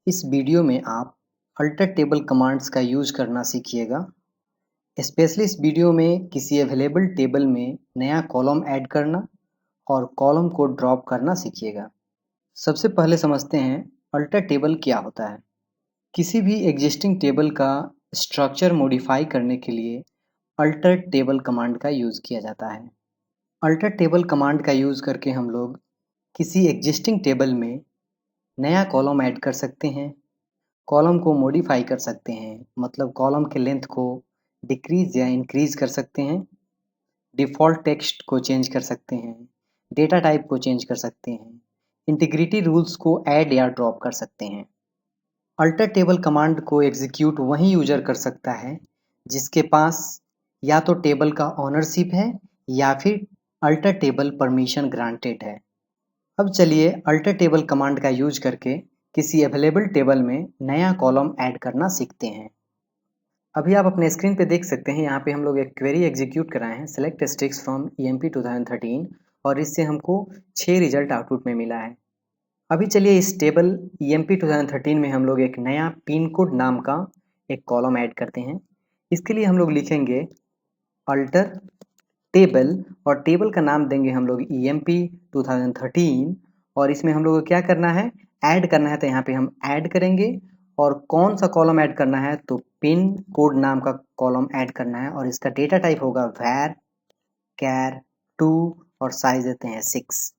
इस वीडियो में आप अल्टर टेबल कमांड्स का यूज करना सीखिएगा। स्पेशली इस वीडियो में किसी अवेलेबल टेबल में नया कॉलम ऐड करना और कॉलम को ड्रॉप करना सीखिएगा। सबसे पहले समझते हैं अल्टर टेबल क्या होता है। किसी भी एग्जिस्टिंग टेबल का स्ट्रक्चर मॉडिफाई करने के लिए अल्टर टेबल कमांड का यूज किया जाता है। अल्टर टेबल कमांड का यूज करके हम लोग किसी एग्जिस्टिंग टेबल में नया कॉलम ऐड कर सकते हैं, कॉलम को मॉडिफाई कर सकते हैं, मतलब कॉलम के लेंथ को डिक्रीज या इंक्रीज कर सकते हैं, डिफ़ॉल्ट टेक्स्ट को चेंज कर सकते हैं, डेटा टाइप को चेंज कर सकते हैं, इंटीग्रिटी रूल्स को ऐड या ड्रॉप कर सकते हैं। अल्टर टेबल कमांड को एग्जीक्यूट वही यूजर कर सकता है जिसके पास या तो टेबल का ओनरशिप है या फिर अल्टर टेबल परमिशन ग्रांटेड है। अब चलिए अल्टर टेबल कमांड का यूज करके किसी अवेलेबल टेबल में नया कॉलम ऐड करना सीखते हैं। अभी आप अपने स्क्रीन पे देख सकते हैं, यहाँ पे हम लोग एक क्वेरी एग्जीक्यूट कराए हैं, सेलेक्ट स्ट्रिक्स फ्रॉम EMP 2013, और इससे हमको 6 रिजल्ट आउटपुट में मिला है। अभी चलिए इस टेबल EMP 2013 में हम लोग एक नया पिन कोड नाम का एक कॉलम ऐड करते हैं। इसके लिए हम लोग लिखेंगे अल्टर टेबल और टेबल का नाम देंगे हम लोग EMP 2013, और इसमें हम लोग को क्या करना है, ऐड करना है। तो यहाँ पे हम ऐड करेंगे, और कौन सा कॉलम ऐड करना है, तो पिन कोड नाम का कॉलम ऐड करना है, और इसका डेटा टाइप होगा var char 2 और साइज देते हैं 6,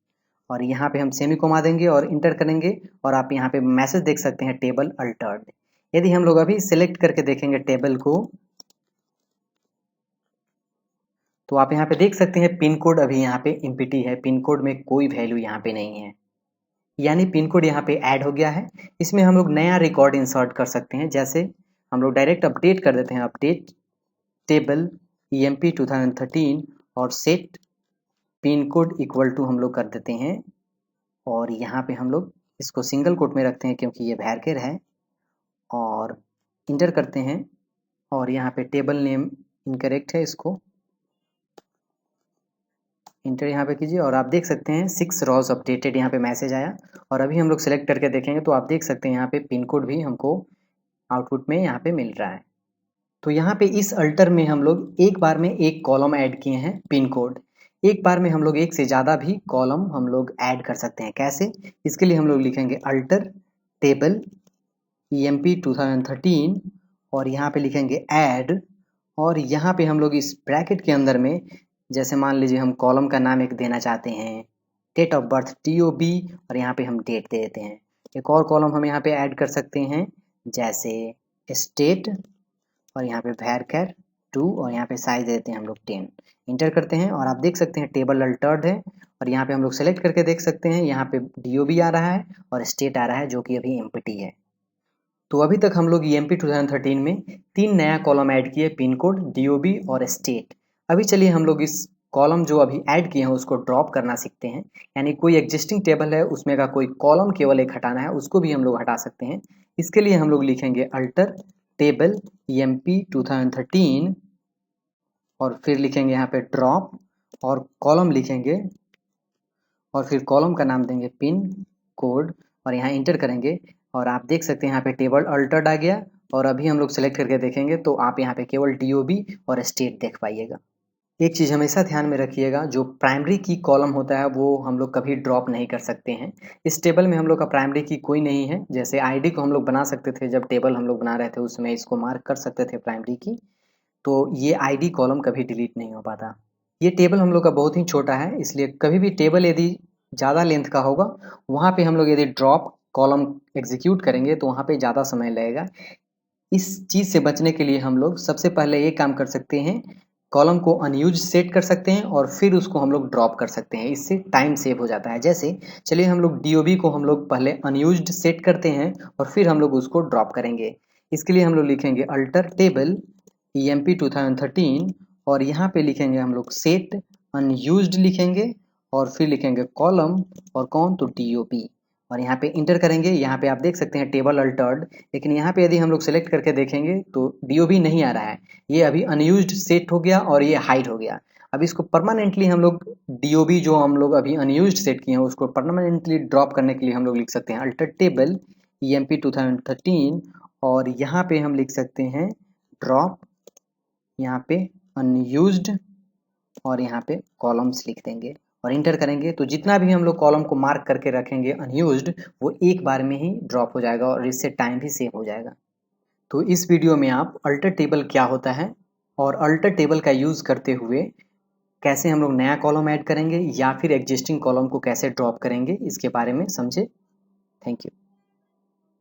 और यहाँ पे हम सेमी कोमा देंगे और इंटर करेंगे, और आप यहाँ पे मैसेज देख सकते हैं टेबल अल्टर्ड। यदि हम लोग अभी सिलेक्ट करके देखेंगे टेबल को, तो आप यहाँ पे देख सकते हैं पिन कोड अभी यहाँ पे एम्प्टी है, पिन कोड में कोई वैल्यू यहाँ पे नहीं है, यानी पिन कोड यहाँ पे ऐड हो गया है। इसमें हम लोग नया रिकॉर्ड इंसर्ट कर सकते हैं, जैसे हम लोग डायरेक्ट अपडेट कर देते हैं, अपडेट टेबल EMP 2013 और set pin code equal to हम लोग कर देते हैं, और यहाँ पे हम लोग इसको सिंगल कोट में रखते हैं क्योंकि ये वैरकेर है, और इंटर करते हैं, और यहाँ पे टेबल नेम इनकरेक्ट है, इसको इंटर यहाँ पे कीजिए, और आप देख सकते हैं 6 रॉज अपडेटेड यहाँ पे मैसेज आया। और अभी हम लोग सेलेक्ट करके देखेंगे तो आप देख सकते हैं यहाँ पे पिन कोड भी हमको आउटपुट में यहाँ पे मिल रहा है। तो यहाँ पे इस अल्टर में हम लोग एक बार में एक कॉलम ऐड किए हैं पिन कोड। एक बार में हम लोग एक से ज़्यादा भी कॉलम हम लोग ऐड कर सकते हैं। कैसे? इसके लिए हम लोग लिखेंगे अल्टर टेबल EMP 2013, और यहाँ पे लिखेंगे ऐड, और यहाँ पे हम लोग इस ब्रैकेट के अंदर में, जैसे मान लीजिए हम कॉलम का नाम एक देना चाहते हैं, डेट ऑफ बर्थ TOB, और यहाँ पे हम डेट दे देते हैं। एक और कॉलम हम यहाँ पे ऐड कर सकते हैं, जैसे स्टेट, और यहाँ पे var 2, और यहाँ पे साइज देते हैं हम लोग 10। इंटर करते हैं, और आप देख सकते हैं टेबल अल्टर्ड है, और यहाँ पे हम लोग सेलेक्ट करके देख सकते हैं, यहाँ पे DOB आ रहा है और स्टेट आ रहा है, जो कि अभी एम्प्टी है। तो अभी तक हम लोग EMP 2013 में 3 नया कॉलम ऐड किए, पिन कोड, DOB और स्टेट। अभी चलिए हम लोग इस कॉलम जो अभी ऐड किए हैं उसको ड्रॉप करना सीखते हैं, यानी कोई एग्जिस्टिंग टेबल है उसमें का कोई कॉलम केवल एक हटाना है, उसको भी हम लोग हटा सकते हैं। इसके लिए हम लोग लिखेंगे अल्टर टेबल EMP 2013, और फिर लिखेंगे यहाँ पे ड्रॉप, और कॉलम लिखेंगे, और फिर कॉलम का नाम देंगे पिन कोड, और यहाँ इंटर करेंगे, और आप देख सकते हैं यहाँ पे टेबल अल्टर्ड आ गया। और अभी हम लोग सेलेक्ट करके देखेंगे तो आप यहाँ पे केवल DOB और स्टेट देख पाइएगा। एक चीज़ हमेशा ध्यान में रखिएगा, जो प्राइमरी की कॉलम होता है वो हम लोग कभी ड्रॉप नहीं कर सकते हैं। इस टेबल में हम लोग का प्राइमरी की कोई नहीं है। जैसे ID को हम लोग बना सकते थे, जब टेबल हम लोग बना रहे थे उस समय इसको मार्क कर सकते थे प्राइमरी की, तो ये ID कॉलम कभी डिलीट नहीं हो पाता। ये टेबल हम लोग का बहुत ही छोटा है, इसलिए कभी भी टेबल यदि ज़्यादा लेंथ का होगा, वहाँ पे हम लोग यदि ड्रॉप कॉलम एग्जीक्यूट करेंगे तो वहाँ पे ज़्यादा समय लगेगा। इस चीज़ से बचने के लिए हम लोग सबसे पहले ये काम कर सकते हैं, कॉलम को अनयूज सेट कर सकते हैं और फिर उसको हम लोग ड्रॉप कर सकते हैं। इससे टाइम सेव हो जाता है। जैसे चलिए हम लोग DOB को हम लोग पहले अनयूज्ड सेट करते हैं और फिर हम लोग उसको ड्रॉप करेंगे। इसके लिए हम लोग लिखेंगे अल्टर टेबल EMP 2013, और यहाँ पे लिखेंगे हम लोग सेट अनयूज्ड लिखेंगे, और फिर लिखेंगे कॉलम, और कौन, तो DOB, और यहाँ पे इंटर करेंगे। यहाँ पे आप देख सकते हैं टेबल अल्टर्ड, लेकिन यहाँ पे यदि हम लोग सेलेक्ट करके देखेंगे तो DOB नहीं आ रहा है, ये अभी अनयूज्ड सेट हो गया और ये हाइड हो गया। अब इसको परमानेंटली हम लोग DOB जो हम लोग अभी अनयूज्ड सेट किए हैं उसको परमानेंटली ड्रॉप करने के लिए हम लोग लिख सकते हैं अल्टर टेबल EMP 2013 और यहाँ पे हम लिख सकते हैं ड्रॉप, यहाँ पे अनयूज्ड और यहाँ पे कॉलम्स लिख देंगे और इंटर करेंगे। तो जितना भी हम लोग कॉलम को मार्क करके रखेंगे अनयूज्ड, वो एक बार में ही ड्रॉप हो जाएगा और इससे टाइम भी सेव हो जाएगा। तो इस वीडियो में आप अल्टर टेबल क्या होता है और अल्टर टेबल का यूज़ करते हुए कैसे हम लोग नया कॉलम ऐड करेंगे या फिर एग्जिस्टिंग कॉलम को कैसे ड्रॉप करेंगे, इसके बारे में समझे। Thank you.